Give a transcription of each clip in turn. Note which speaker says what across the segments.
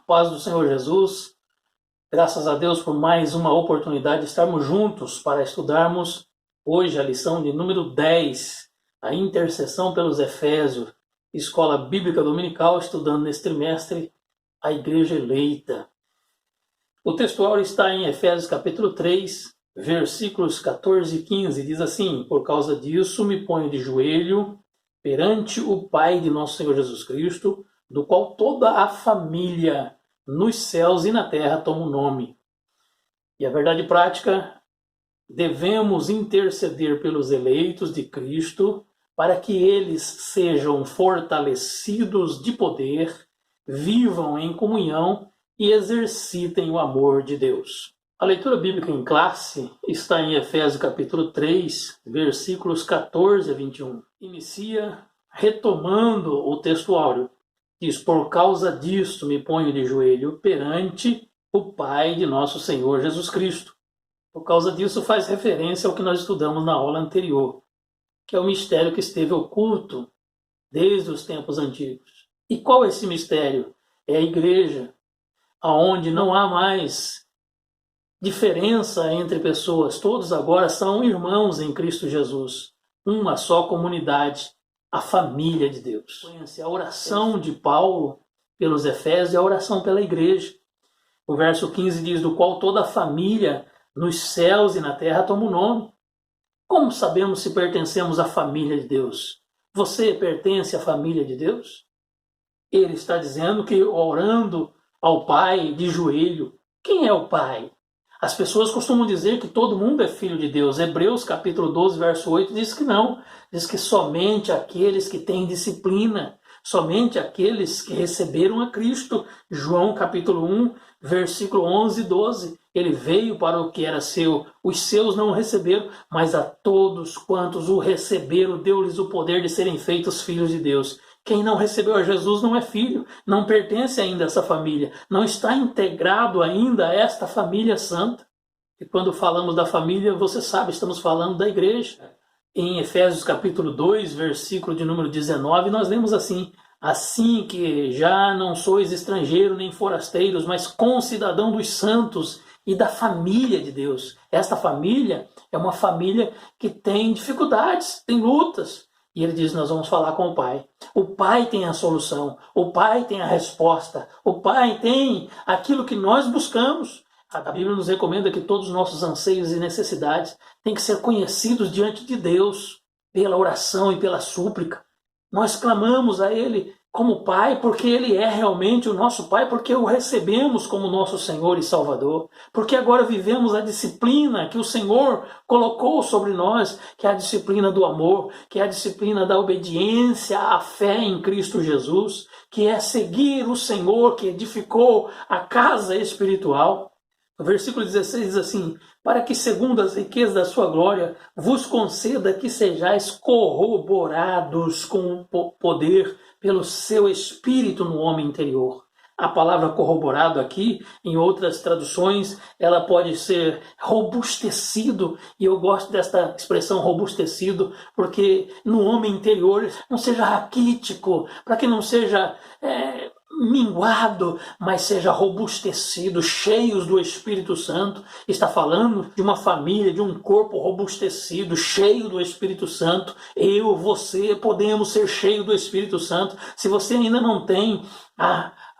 Speaker 1: paz do Senhor Jesus, graças a Deus por mais uma oportunidade de estarmos juntos para estudarmos hoje a lição de número 10, a intercessão pelos Efésios, Escola Bíblica Dominical, estudando neste trimestre a Igreja Eleita. O textual está em Efésios capítulo 3, versículos 14 e 15, diz assim: por causa disso me ponho de joelho perante o Pai de nosso Senhor Jesus Cristo, do qual toda a família nos céus e na terra toma o nome. E a verdade prática, devemos interceder pelos eleitos de Cristo para que eles sejam fortalecidos de poder, vivam em comunhão e exercitem o amor de Deus. A leitura bíblica em classe está em Efésios capítulo 3, versículos 14 a 21. Inicia retomando o textuário. Diz: por causa disto me ponho de joelho perante o Pai de nosso Senhor Jesus Cristo. Por causa disso faz referência ao que nós estudamos na aula anterior, que é o mistério que esteve oculto desde os tempos antigos. E qual é esse mistério? É a igreja, onde não há mais diferença entre pessoas, todos agora são irmãos em Cristo Jesus, uma só comunidade, a família de Deus. A oração de Paulo pelos Efésios é a oração pela igreja. O verso 15 diz: do qual toda a família nos céus e na terra toma o nome. Como sabemos se pertencemos à família de Deus? Você pertence à família de Deus? Ele está dizendo que orando ao Pai de joelho. Quem é o Pai? As pessoas costumam dizer que todo mundo é filho de Deus. Hebreus capítulo 12, verso 8 diz que não. Diz que somente aqueles que têm disciplina, somente aqueles que receberam a Cristo. João capítulo 1, versículo 11 e 12. Ele veio para o que era seu, os seus não o receberam, mas a todos quantos o receberam, deu-lhes o poder de serem feitos filhos de Deus. Quem não recebeu a Jesus não é filho, não pertence ainda a essa família, não está integrado ainda a esta família santa. E quando falamos da família, você sabe, estamos falando da igreja. Em Efésios capítulo 2, versículo de número 19, nós lemos assim: assim que já não sois estrangeiros nem forasteiros, mas concidadão dos santos e da família de Deus. Esta família é uma família que tem dificuldades, tem lutas. E ele diz: nós vamos falar com o Pai. O Pai tem a solução, o Pai tem a resposta, o Pai tem aquilo que nós buscamos. A Bíblia nos recomenda que todos os nossos anseios e necessidades têm que ser conhecidos diante de Deus, pela oração e pela súplica. Nós clamamos a Ele como Pai, porque Ele é realmente o nosso Pai, porque o recebemos como nosso Senhor e Salvador, porque agora vivemos a disciplina que o Senhor colocou sobre nós, que é a disciplina do amor, que é a disciplina da obediência à fé em Cristo Jesus, que é seguir o Senhor que edificou a casa espiritual. O versículo 16 diz assim: para que segundo as riquezas da sua glória vos conceda que sejais corroborados com o poder pelo seu espírito no homem interior. A palavra corroborado aqui, em outras traduções, ela pode ser robustecido, e eu gosto desta expressão robustecido, porque no homem interior não seja raquítico, para que não seja minguado, mas seja robustecido, cheios do Espírito Santo. Está falando de uma família, de um corpo robustecido, cheio do Espírito Santo. Eu, você, podemos ser cheios do Espírito Santo. Se você ainda não tem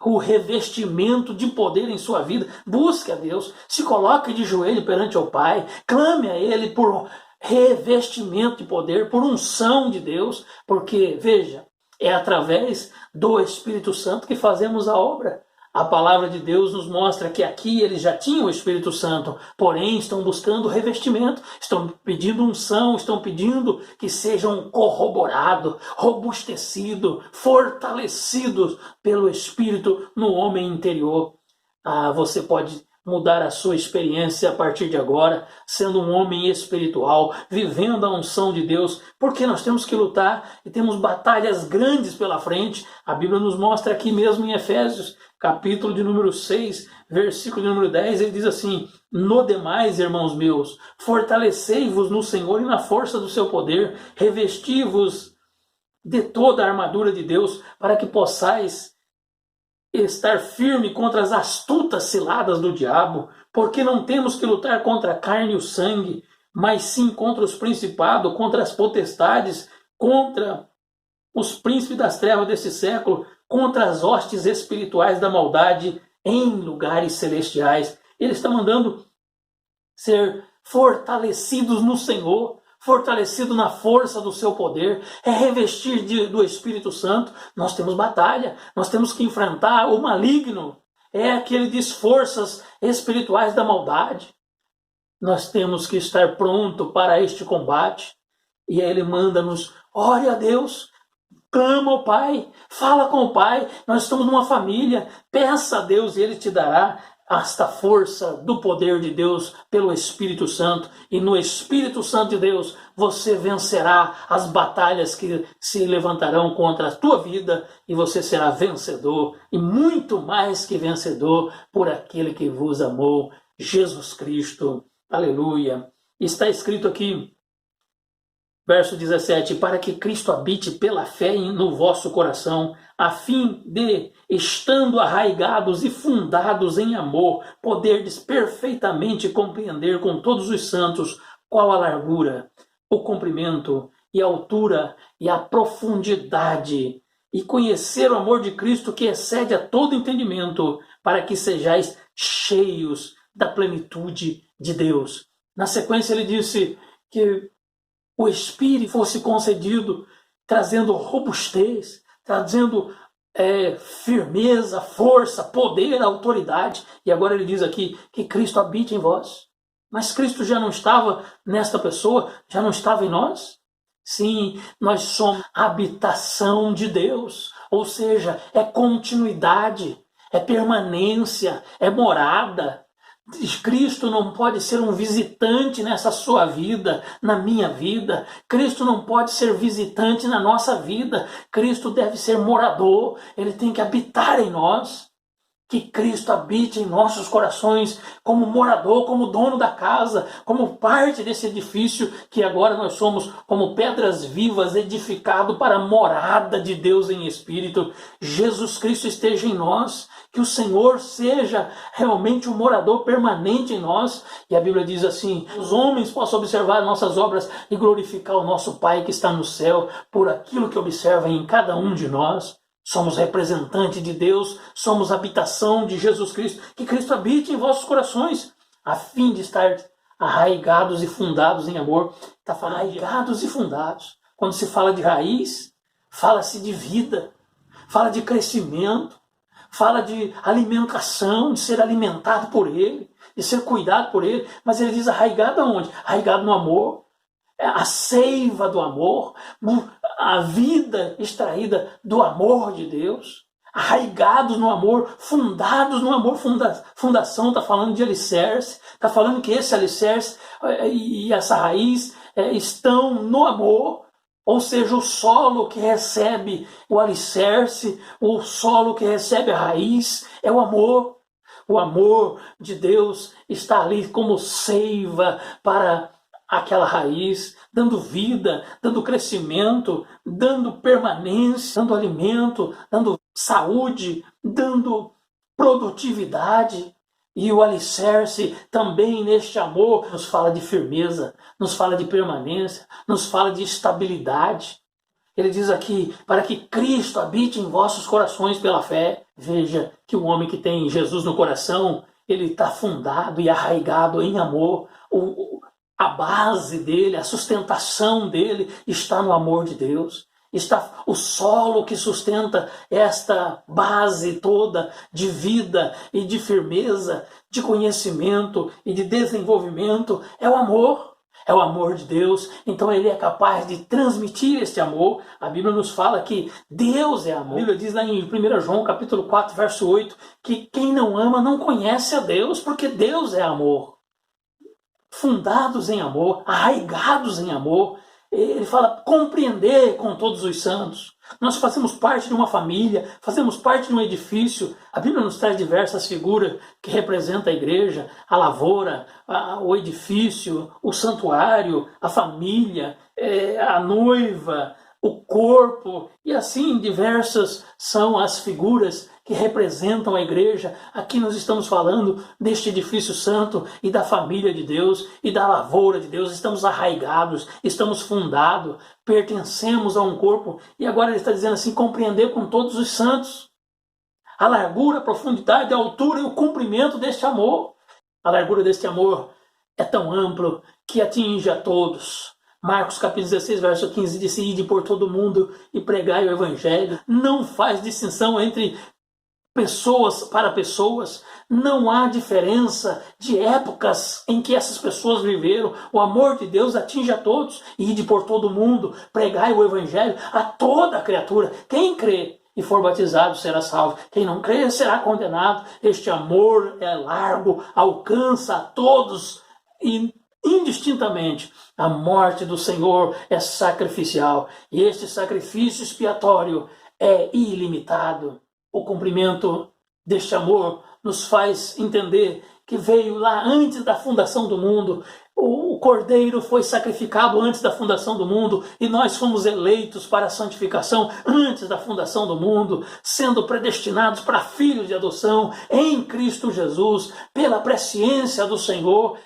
Speaker 1: o revestimento de poder em sua vida, busque a Deus, se coloque de joelho perante o Pai, clame a Ele por revestimento de poder, por unção de Deus, porque, veja, é através do Espírito Santo que fazemos a obra. A palavra de Deus nos mostra que aqui eles já tinham o Espírito Santo, porém estão buscando revestimento, estão pedindo unção, estão pedindo que sejam corroborados, robustecidos, fortalecidos pelo Espírito no homem interior. Você pode mudar a sua experiência a partir de agora, sendo um homem espiritual, vivendo a unção de Deus, porque nós temos que lutar e temos batalhas grandes pela frente. A Bíblia nos mostra aqui mesmo em Efésios, capítulo de número 6, versículo de número 10, ele diz assim: no demais, irmãos meus, fortalecei-vos no Senhor e na força do seu poder, revesti-vos de toda a armadura de Deus, para que possais estar firme contra as astutas ciladas do diabo, porque não temos que lutar contra a carne e o sangue, mas sim contra os principados, contra as potestades, contra os príncipes das trevas desse século, contra as hostes espirituais da maldade em lugares celestiais. Ele está mandando ser fortalecidos no Senhor, fortalecido na força do seu poder, é revestir do Espírito Santo. Nós temos batalha, nós temos que enfrentar o maligno, é aquele de forças espirituais da maldade. Nós temos que estar pronto para este combate. E aí ele manda-nos, ore a Deus, clama ao Pai, fala com o Pai, nós estamos numa família, peça a Deus e Ele te dará esta força do poder de Deus pelo Espírito Santo. E no Espírito Santo de Deus você vencerá as batalhas que se levantarão contra a tua vida e você será vencedor e muito mais que vencedor por aquele que vos amou, Jesus Cristo. Aleluia. Está escrito aqui, verso 17, para que Cristo habite pela fé no vosso coração, a fim de, estando arraigados e fundados em amor, poderdes perfeitamente compreender com todos os santos qual a largura, o comprimento e a altura e a profundidade, e conhecer o amor de Cristo que excede a todo entendimento, para que sejais cheios da plenitude de Deus. Na sequência ele disse que o Espírito fosse concedido, trazendo robustez, trazendo firmeza, força, poder, autoridade. E agora ele diz aqui que Cristo habite em vós. Mas Cristo já não estava nesta pessoa, já não estava em nós? Sim, nós somos habitação de Deus, ou seja, é continuidade, é permanência, é morada. Cristo não pode ser um visitante nessa sua vida, na minha vida. Cristo não pode ser visitante na nossa vida. Cristo deve ser morador, ele tem que habitar em nós. Que Cristo habite em nossos corações como morador, como dono da casa, como parte desse edifício que agora nós somos como pedras vivas edificado para a morada de Deus em espírito. Jesus Cristo esteja em nós, que o Senhor seja realmente um morador permanente em nós. E a Bíblia diz assim, os homens possam observar nossas obras e glorificar o nosso Pai que está no céu por aquilo que observa em cada um de nós. Somos representantes de Deus, somos habitação de Jesus Cristo, que Cristo habite em vossos corações, a fim de estar arraigados e fundados em amor. Está falando arraigados e fundados. Quando se fala de raiz, fala-se de vida, fala de crescimento, fala de alimentação, de ser alimentado por Ele, de ser cuidado por Ele. Mas ele diz arraigado aonde? Arraigado no amor. A seiva do amor, a vida extraída do amor de Deus, arraigados no amor, fundados no amor. Fundação está falando de alicerce, está falando que esse alicerce e essa raiz estão no amor, ou seja, o solo que recebe o alicerce, o solo que recebe a raiz é o amor. O amor de Deus está ali como seiva para aquela raiz, dando vida, dando crescimento, dando permanência, dando alimento, dando saúde, dando produtividade. E o alicerce também neste amor nos fala de firmeza, nos fala de permanência, nos fala de estabilidade. Ele diz aqui, para que Cristo habite em vossos corações pela fé. Veja que o homem que tem Jesus no coração, ele está fundado e arraigado em amor. A base dele, a sustentação dele está no amor de Deus. Está o solo que sustenta esta base toda de vida e de firmeza, de conhecimento e de desenvolvimento. É o amor. É o amor de Deus. Então ele é capaz de transmitir este amor. A Bíblia nos fala que Deus é amor. A Bíblia diz lá em 1 João capítulo 4, verso 8, que quem não ama não conhece a Deus, porque Deus é amor. Fundados em amor, arraigados em amor. Ele fala compreender com todos os santos. Nós fazemos parte de uma família, fazemos parte de um edifício. A Bíblia nos traz diversas figuras que representam a igreja, a lavoura, o edifício, o santuário, a família, a noiva, o corpo, e assim diversas são as figuras que representam a igreja. Aqui nós estamos falando deste edifício santo e da família de Deus e da lavoura de Deus. Estamos arraigados, estamos fundados, pertencemos a um corpo. E agora ele está dizendo assim, compreender com todos os santos a largura, a profundidade, a altura e o comprimento deste amor. A largura deste amor é tão amplo que atinge a todos. Marcos capítulo 16, verso 15, diz: ide por todo mundo e pregai o evangelho. Não faz distinção entre pessoas para pessoas. Não há diferença de épocas em que essas pessoas viveram. O amor de Deus atinge a todos. Ide por todo mundo, pregai o evangelho a toda criatura. Quem crê e for batizado será salvo. Quem não crê será condenado. Este amor é largo, alcança a todos e indistintamente. A morte do Senhor é sacrificial e este sacrifício expiatório é ilimitado. O cumprimento deste amor nos faz entender que veio lá antes da fundação do mundo. O Cordeiro foi sacrificado antes da fundação do mundo e nós fomos eleitos para a santificação antes da fundação do mundo, sendo predestinados para filhos de adoção em Cristo Jesus, pela presciência do Senhor.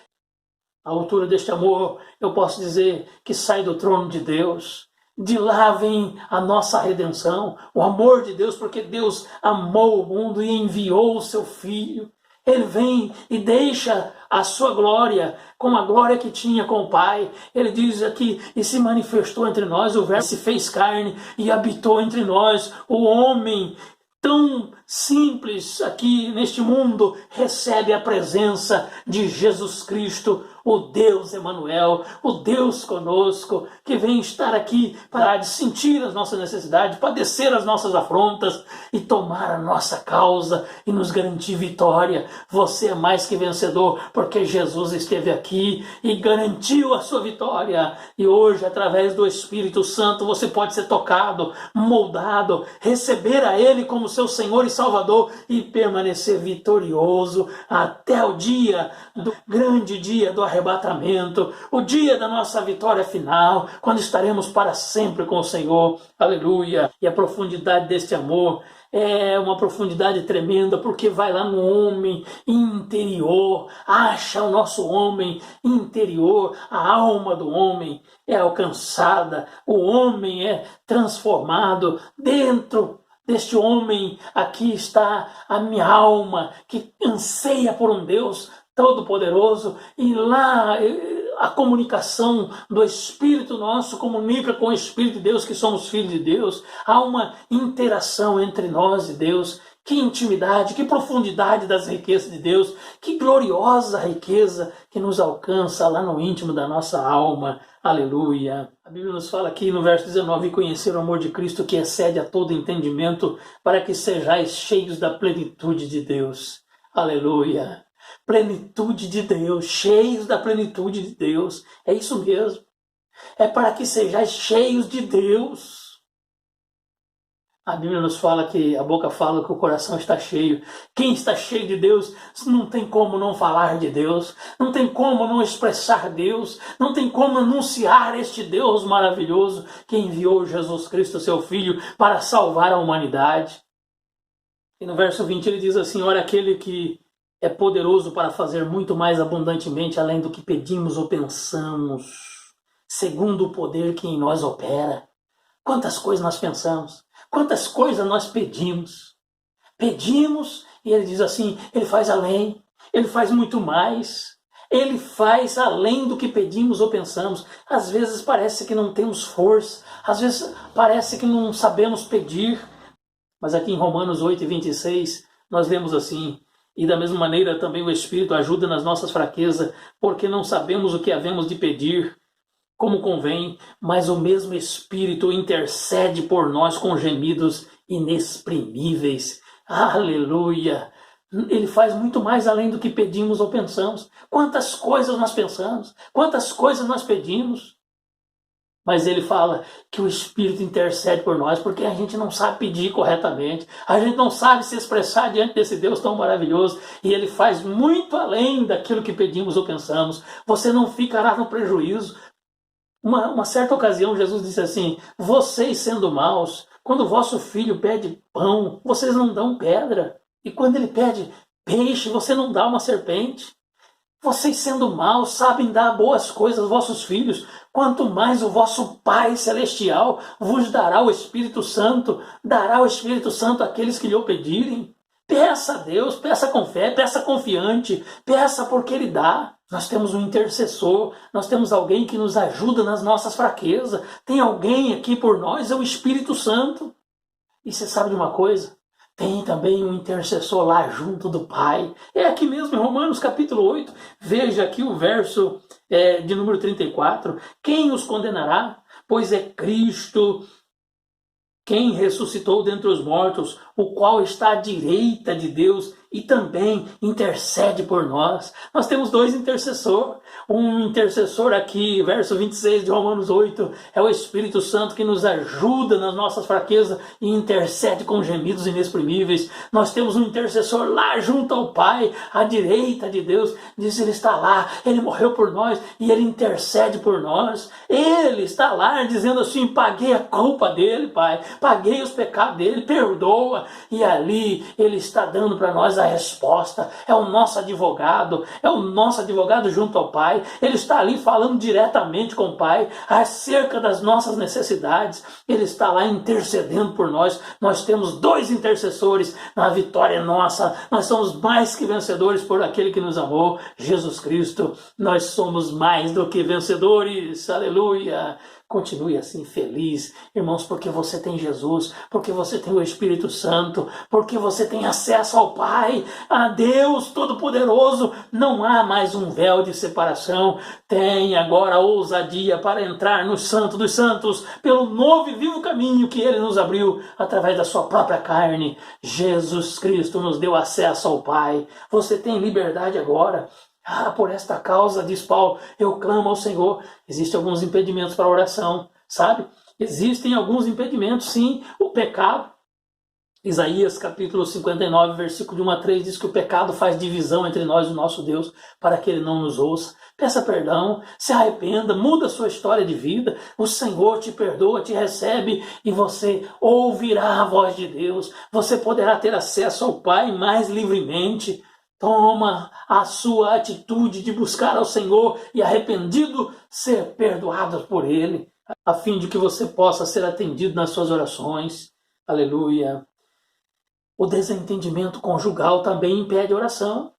Speaker 1: A altura deste amor, eu posso dizer que sai do trono de Deus. De lá vem a nossa redenção, o amor de Deus, porque Deus amou o mundo e enviou o seu Filho. Ele vem e deixa a sua glória, com a glória que tinha com o Pai. Ele diz aqui, e se manifestou entre nós, o Verbo se fez carne e habitou entre nós. O homem tão simples aqui neste mundo recebe a presença de Jesus Cristo, o Deus Emanuel, o Deus conosco, que vem estar aqui para sentir as nossas necessidades, padecer as nossas afrontas e tomar a nossa causa e nos garantir vitória. Você é mais que vencedor, porque Jesus esteve aqui e garantiu a sua vitória. E hoje, através do Espírito Santo, você pode ser tocado, moldado, receber a Ele como seu Senhor e Salvador e permanecer vitorioso até o dia, do grande dia do arrebatamento, o dia da nossa vitória final, quando estaremos para sempre com o Senhor. Aleluia! E a profundidade deste amor é uma profundidade tremenda, porque vai lá no homem interior, acha o nosso homem interior, a alma do homem é alcançada, o homem é transformado. Dentro deste homem aqui está a minha alma, que anseia por um Deus Todo-Poderoso, e lá a comunicação do Espírito nosso comunica com o Espírito de Deus, que somos filhos de Deus. Há uma interação entre nós e Deus. Que intimidade, que profundidade das riquezas de Deus, que gloriosa riqueza que nos alcança lá no íntimo da nossa alma. Aleluia! A Bíblia nos fala aqui no verso 19, conhecer o amor de Cristo que excede a todo entendimento, para que sejais cheios da plenitude de Deus. Aleluia! Plenitude de Deus, cheios da plenitude de Deus. É isso mesmo. É para que sejais cheios de Deus. A Bíblia nos fala que a boca fala que o coração está cheio. Quem está cheio de Deus não tem como não falar de Deus, não tem como não expressar Deus, não tem como anunciar este Deus maravilhoso que enviou Jesus Cristo, seu Filho, para salvar a humanidade. E no verso 20 ele diz assim: ora, aquele que é poderoso para fazer muito mais abundantemente além do que pedimos ou pensamos, segundo o poder que em nós opera. Quantas coisas nós pensamos, quantas coisas nós pedimos. Pedimos e ele diz assim, ele faz além, ele faz muito mais. Ele faz além do que pedimos ou pensamos. Às vezes parece que não temos força, às vezes parece que não sabemos pedir. Mas aqui em Romanos 8:26 nós lemos assim: e da mesma maneira também o Espírito ajuda nas nossas fraquezas, porque não sabemos o que havemos de pedir como convém, mas o mesmo Espírito intercede por nós com gemidos inexprimíveis. Aleluia! Ele faz muito mais além do que pedimos ou pensamos. Quantas coisas nós pensamos, quantas coisas nós pedimos. Mas ele fala que o Espírito intercede por nós, porque a gente não sabe pedir corretamente, a gente não sabe se expressar diante desse Deus tão maravilhoso, e ele faz muito além daquilo que pedimos ou pensamos. Você não ficará no prejuízo, Uma certa ocasião, Jesus disse assim: vocês sendo maus, quando o vosso filho pede pão, vocês não dão pedra. E quando ele pede peixe, você não dá uma serpente. Vocês sendo maus, sabem dar boas coisas aos vossos filhos, quanto mais o vosso Pai Celestial vos dará o Espírito Santo, dará o Espírito Santo àqueles que lhe o pedirem. Peça a Deus, peça com fé, peça confiante, peça porque Ele dá. Nós temos um intercessor, nós temos alguém que nos ajuda nas nossas fraquezas, tem alguém aqui por nós, é o Espírito Santo. E você sabe de uma coisa? Tem também um intercessor lá junto do Pai. É aqui mesmo em Romanos capítulo 8. Veja aqui o verso de número 34. Quem os condenará? Pois é Cristo quem ressuscitou dentre os mortos, o qual está à direita de Deus e também intercede por nós. Nós temos dois intercessores. Um intercessor aqui, verso 26 de Romanos 8, é o Espírito Santo que nos ajuda nas nossas fraquezas e intercede com gemidos inexprimíveis. Nós temos um intercessor lá junto ao Pai, à direita de Deus. Diz: Ele está lá, Ele morreu por nós e Ele intercede por nós. Ele está lá dizendo assim: paguei a culpa dele, Pai, paguei os pecados dele, perdoa. E ali Ele está dando para nós a resposta. É o nosso advogado junto ao Pai. Ele está ali falando diretamente com o Pai acerca das nossas necessidades. Ele está lá intercedendo por nós. Nós temos dois intercessores na vitória nossa. Nós somos mais que vencedores por aquele que nos amou, Jesus Cristo. Nós somos mais do que vencedores. Aleluia! Continue assim feliz, irmãos, porque você tem Jesus, porque você tem o Espírito Santo, porque você tem acesso ao Pai, a Deus Todo-Poderoso. Não há mais um véu de separação. Tem agora a ousadia para entrar no Santo dos Santos, pelo novo e vivo caminho que Ele nos abriu através da sua própria carne. Jesus Cristo nos deu acesso ao Pai. Você tem liberdade agora. Por esta causa, diz Paulo, eu clamo ao Senhor. Existem alguns impedimentos para a oração, sabe? Existem alguns impedimentos, sim. O pecado. Isaías capítulo 59, versículo de 1 a 3 diz que o pecado faz divisão entre nós e o nosso Deus para que Ele não nos ouça. Peça perdão, se arrependa, muda a sua história de vida. O Senhor te perdoa, te recebe e você ouvirá a voz de Deus. Você poderá ter acesso ao Pai mais livremente. Toma a sua atitude de buscar ao Senhor e, arrependido, ser perdoado por Ele, a fim de que você possa ser atendido nas suas orações. Aleluia. O desentendimento conjugal também impede a oração.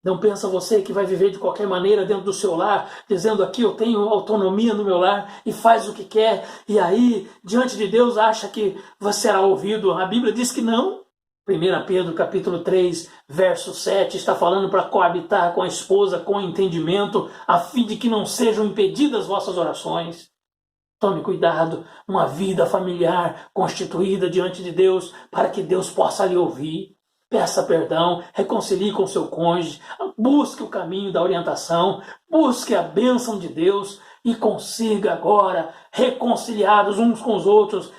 Speaker 1: Não pensa você que vai viver de qualquer maneira dentro do seu lar, dizendo: aqui eu tenho autonomia no meu lar e faz o que quer, e aí, diante de Deus, acha que você será ouvido. A Bíblia diz que não. 1 Pedro capítulo 3, verso 7, está falando para coabitar com a esposa com entendimento, a fim de que não sejam impedidas vossas orações. Tome cuidado, uma vida familiar constituída diante de Deus, para que Deus possa lhe ouvir. Peça perdão, reconcilie com seu cônjuge, busque o caminho da orientação, busque a bênção de Deus e consiga agora, reconciliados uns com os outros,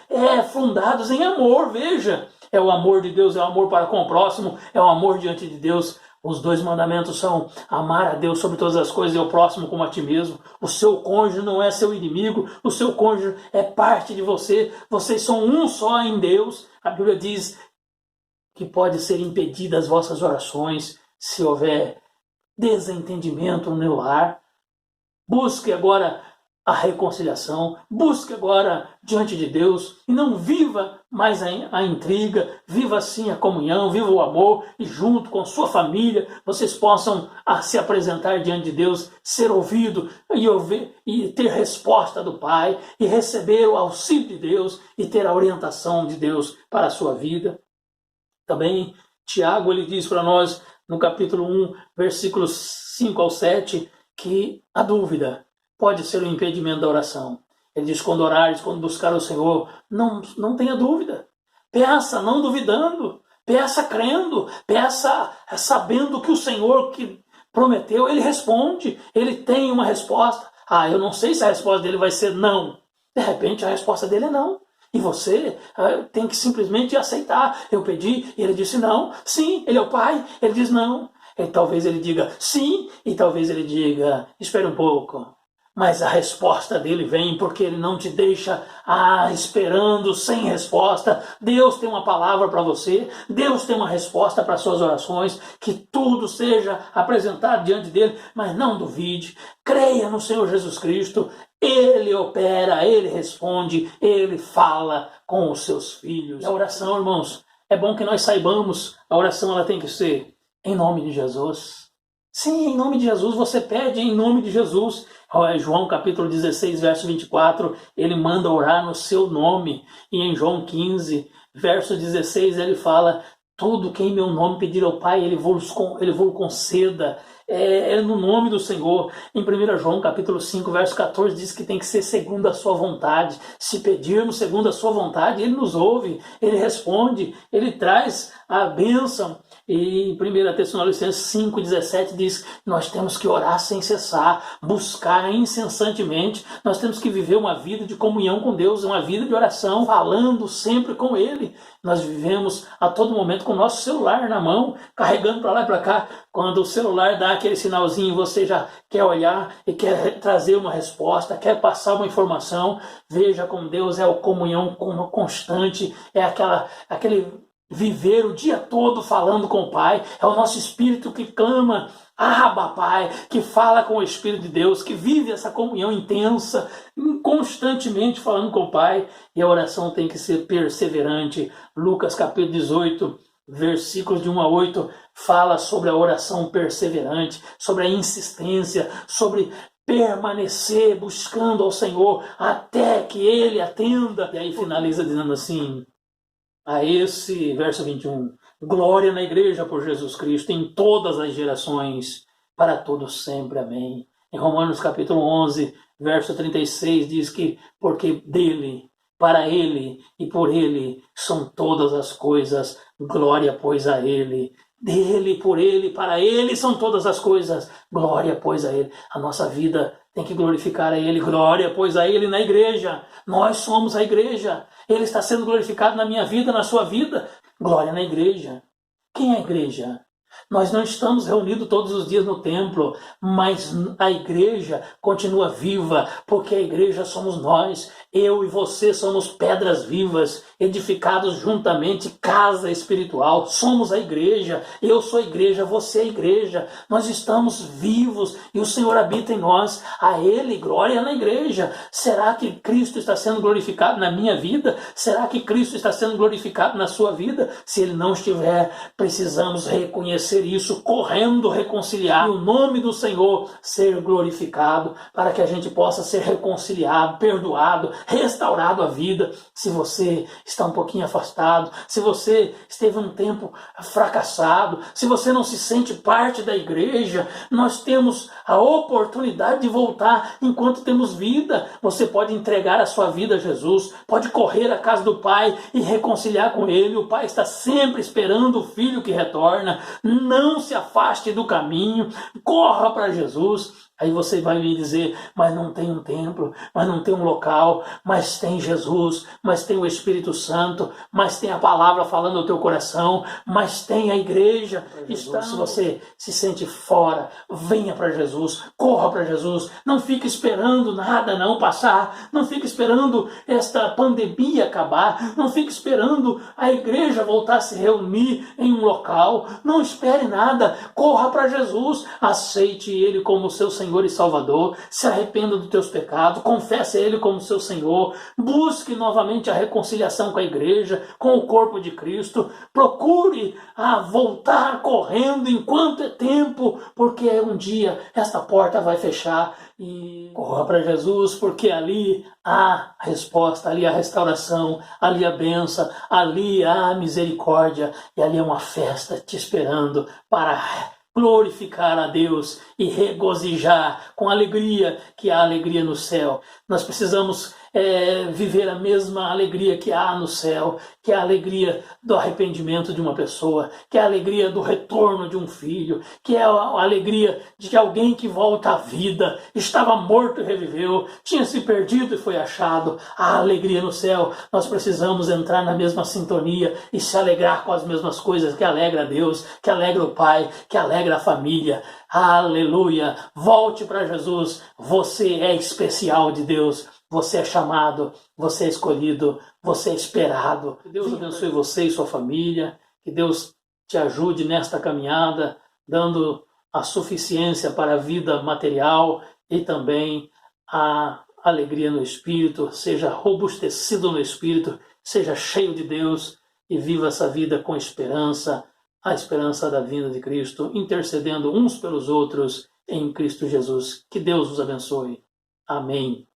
Speaker 1: fundados em amor, veja. É o amor de Deus, é o amor para com o próximo, é o amor diante de Deus. Os dois mandamentos são amar a Deus sobre todas as coisas e ao próximo como a ti mesmo. O seu cônjuge não é seu inimigo, o seu cônjuge é parte de você. Vocês são um só em Deus. A Bíblia diz que pode ser impedida as vossas orações se houver desentendimento no lar. Busque agora a reconciliação, busque agora diante de Deus e não viva mais a intriga, viva sim a comunhão, viva o amor e junto com sua família vocês possam se apresentar diante de Deus, ser ouvido e ter resposta do Pai e receber o auxílio de Deus e ter a orientação de Deus para a sua vida. Também Tiago ele diz para nós no capítulo 1, versículos 5 ao 7, que a dúvida pode ser um impedimento da oração. Ele diz: quando orares, quando buscar o Senhor, não tenha dúvida. Peça não duvidando, peça crendo, peça sabendo que o Senhor que prometeu, Ele responde, Ele tem uma resposta. Eu não sei se a resposta dele vai ser não. De repente a resposta dele é não. E você tem que simplesmente aceitar. Eu pedi e Ele disse não. Sim, Ele é o Pai, Ele diz não. E talvez Ele diga sim e talvez Ele diga espere um pouco. mas a resposta dele vem, porque ele não te deixa esperando sem resposta. Deus tem uma palavra para você, Deus tem uma resposta para suas orações, que tudo seja apresentado diante dele, mas não duvide, creia no Senhor Jesus Cristo. Ele opera, ele responde, ele fala com os seus filhos. E a oração, irmãos, é bom que nós saibamos, a oração ela tem que ser em nome de Jesus. Sim, em nome de Jesus, você pede em nome de Jesus. João capítulo 16, verso 24, ele manda orar no seu nome. E em João 15, verso 16, ele fala: tudo que em meu nome pedir ao Pai, ele vos conceda. É no nome do Senhor. Em 1 João capítulo 5, verso 14, diz que tem que ser segundo a sua vontade. Se pedirmos segundo a sua vontade, ele nos ouve, ele responde, ele traz a bênção. E em 1 Tessalonicenses 5,17 diz que nós temos que orar sem cessar, buscar incessantemente, nós temos que viver uma vida de comunhão com Deus, uma vida de oração, falando sempre com Ele. Nós vivemos a todo momento com o nosso celular na mão, carregando para lá e para cá. Quando o celular dá aquele sinalzinho, você já quer olhar e quer trazer uma resposta, quer passar uma informação. Veja como Deus é a comunhão constante, é aquele viver o dia todo falando com o Pai. É o nosso espírito que clama, Abba, Pai, que fala com o Espírito de Deus, que vive essa comunhão intensa, constantemente falando com o Pai. E a oração tem que ser perseverante. Lucas capítulo 18, versículos de 1 a 8, fala sobre a oração perseverante, sobre a insistência, sobre permanecer buscando ao Senhor até que Ele atenda. E aí finaliza dizendo assim, a esse verso 21, glória na igreja por Jesus Cristo em todas as gerações, para todos sempre, amém. Em Romanos capítulo 11, verso 36, diz que porque dele, para ele e por ele são todas as coisas, glória pois a ele. Dele, por ele, para ele são todas as coisas, glória pois a ele. A nossa vida tem que glorificar a ele, glória pois a ele na igreja. Nós somos a igreja. Ele está sendo glorificado na minha vida, na sua vida. Glória na igreja. Quem é a igreja? Nós não estamos reunidos todos os dias no templo, mas a igreja continua viva, porque a igreja somos nós. Eu e você somos pedras vivas, edificados juntamente, casa espiritual. Somos a igreja. Eu sou a igreja, você é a igreja. Nós estamos vivos e o Senhor habita em nós. A Ele, glória na igreja. Será que Cristo está sendo glorificado na minha vida? Será que Cristo está sendo glorificado na sua vida? Se Ele não estiver, precisamos reconhecer isso, correndo reconciliar, e o nome do Senhor ser glorificado, para que a gente possa ser reconciliado, perdoado, restaurado à vida. Se você está um pouquinho afastado, se você esteve um tempo fracassado, se você não se sente parte da igreja, nós temos a oportunidade de voltar enquanto temos vida. Você pode entregar a sua vida a Jesus, pode correr à casa do Pai e reconciliar com Ele. O Pai está sempre esperando o filho que retorna. Não se afaste do caminho, corra para Jesus. Aí você vai me dizer, mas não tem um templo, mas não tem um local, mas tem Jesus, mas tem o Espírito Santo, mas tem a palavra falando ao teu coração, mas tem a igreja. Está, se você se sente fora, venha para Jesus, corra para Jesus, não fique esperando nada não passar, não fique esperando esta pandemia acabar, não fique esperando a igreja voltar a se reunir em um local, não espere nada, corra para Jesus, aceite Ele como seu Senhor e Salvador, se arrependa dos teus pecados, confesse a Ele como seu Senhor, busque novamente a reconciliação com a igreja, com o corpo de Cristo, procure voltar correndo enquanto é tempo, porque um dia esta porta vai fechar. E corra para Jesus, porque ali há a resposta, ali há a restauração, ali há a bênção, ali há a misericórdia, e ali é uma festa te esperando para glorificar a Deus e regozijar com alegria, que há alegria no céu. Nós precisamos viver a mesma alegria que há no céu, que é a alegria do arrependimento de uma pessoa, que é a alegria do retorno de um filho, que é a alegria de que alguém que volta à vida, estava morto e reviveu, tinha se perdido e foi achado. A alegria no céu, nós precisamos entrar na mesma sintonia e se alegrar com as mesmas coisas que alegra a Deus, que alegra o Pai, que alegra a família. Aleluia! Volte para Jesus, você é especial de Deus. Você é chamado, você é escolhido, você é esperado. Que Deus abençoe você e sua família. Que Deus te ajude nesta caminhada, dando a suficiência para a vida material e também a alegria no Espírito. Seja robustecido no Espírito, seja cheio de Deus e viva essa vida com esperança, a esperança da vinda de Cristo, intercedendo uns pelos outros em Cristo Jesus. Que Deus os abençoe. Amém.